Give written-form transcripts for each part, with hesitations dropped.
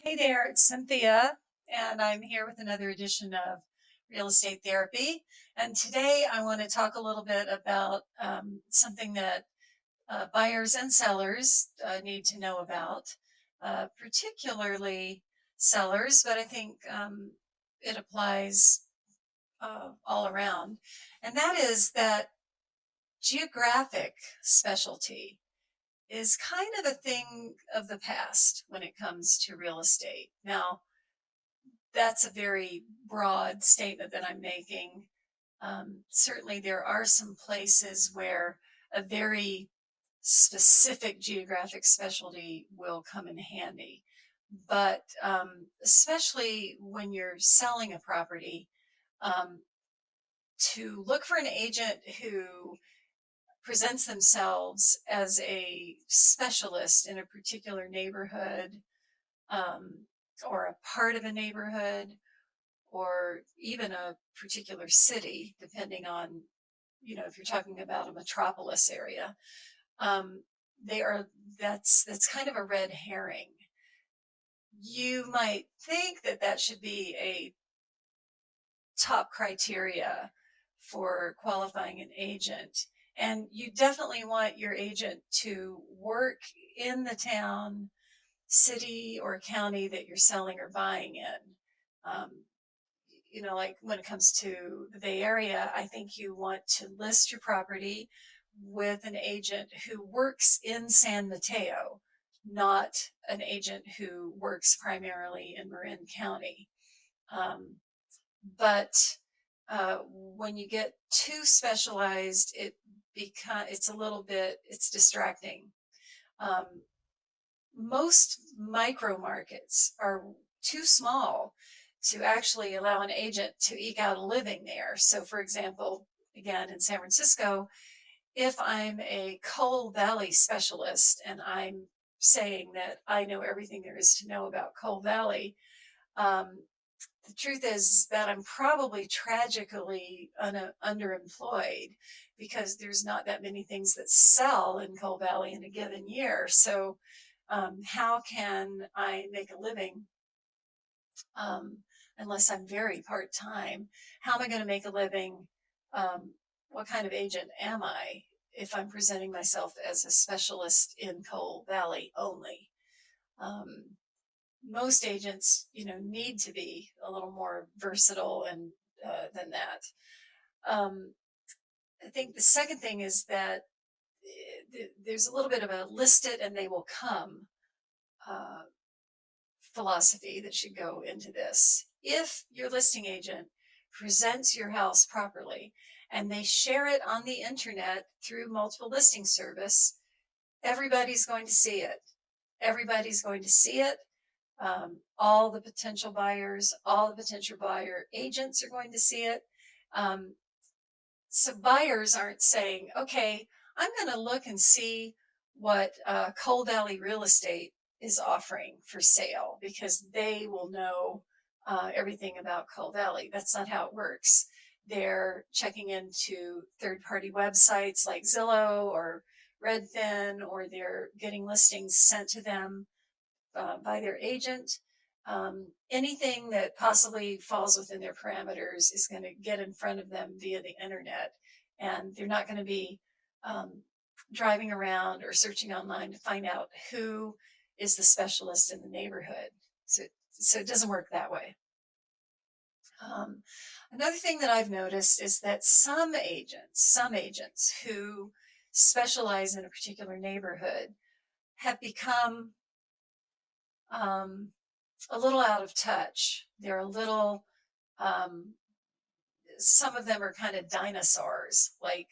Hey there, it's Cynthia, and I'm here with another edition of Real Estate Therapy. And today I want to talk a little bit about something that buyers and sellers need to know about, particularly sellers, but I think it applies all around. And that is that geographic specialty is kind of a thing of the past when it comes to real estate. Now, that's a very broad statement that I'm making. Certainly, there are some places where a very specific geographic specialty will come in handy. But especially when you're selling a property, um, to look for an agent who presents themselves as a specialist in a particular neighborhood, um, or a part of a neighborhood, or even a particular city, depending on, if you're talking about a metropolis area. um, they are that's kind of a red herring. You might think that that should be a top criteria for qualifying an agent, and you definitely want your agent to work in the town, city, or county that you're selling or buying in. um, like when it comes to the Bay Area, I think you want to list your property with an agent who works in San Mateo, not an agent who works primarily in Marin County. Um, but when you get too specialized, it's distracting. Um, Most micro markets are too small to actually allow an agent to eke out a living there. So, for example, again, in San Francisco, if I'm a Coal Valley specialist and I'm saying that I know everything there is to know about Coal Valley, um, the truth is that I'm probably tragically underemployed, because there's not that many things that sell in Coal Valley in a given year. So, how can I make a living, um, unless I'm very part time? How am I going to make a living? What kind of agent am I if I'm presenting myself as a specialist in Coal Valley only? Um, Most agents, need to be a little more versatile and than that. Um, I think the second thing is that there's a little bit of a list it and they will come uh, philosophy that should go into this. If your listing agent presents your house properly and they share it on the internet through multiple listing service, everybody's going to see it. Everybody's going to see it. All the potential buyers, all the potential buyer agents are going to see it. Um, so buyers aren't saying, okay, I'm going to look and see what Coal Valley Real Estate is offering for sale, because they will know everything about Coal Valley. That's not how it works. They're checking into third-party websites like Zillow or Redfin, or they're getting listings sent to them by their agent. Anything that possibly falls within their parameters is going to get in front of them via the internet, and they're not going to be um, driving around or searching online to find out who is the specialist in the neighborhood. So it doesn't work that way. Um, Another thing that I've noticed is that some agents who specialize in a particular neighborhood have become um, a little out of touch. They're a little, um, some of them are kind of dinosaurs. Like,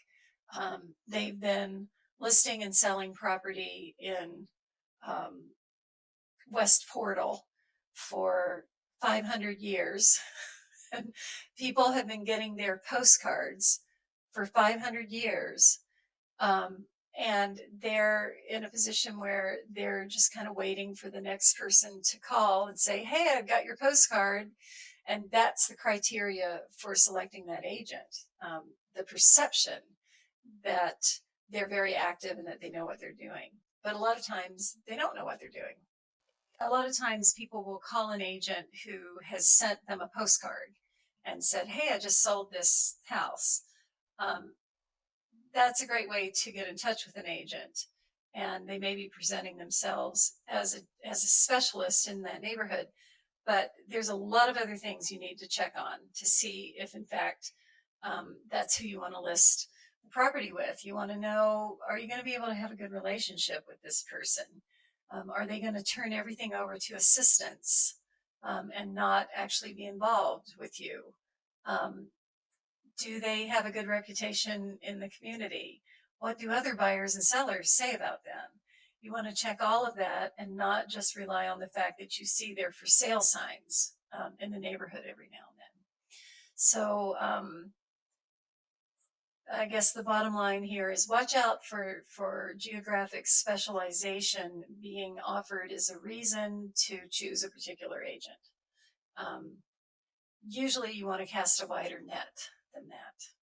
they've been listing and selling property in um, West Portal for 500 years. And people have been getting their postcards for 500 years. Um, and they're in a position where they're just kind of waiting for the next person to call and say, hey, I've got your postcard. And that's the criteria for selecting that agent. The perception that they're very active and that they know what they're doing. But a lot of times they don't know what they're doing. a lot of times people will call an agent who has sent them a postcard and said, "Hey, I just sold this house." Um, that's a great way to get in touch with an agent. And they may be presenting themselves as a specialist in that neighborhood. But there's a lot of other things you need to check on to see if, in fact, that's who you want to list the property with. You want to know, are you going to be able to have a good relationship with this person? Are they going to turn everything over to assistants and not actually be involved with you? Um, do they have a good reputation in the community? What do other buyers and sellers say about them? You want to check all of that and not just rely on the fact that you see their for sale signs in the neighborhood every now and then. So I guess the bottom line here is watch out for geographic specialization being offered as a reason to choose a particular agent. Um, Usually you want to cast a wider net than that.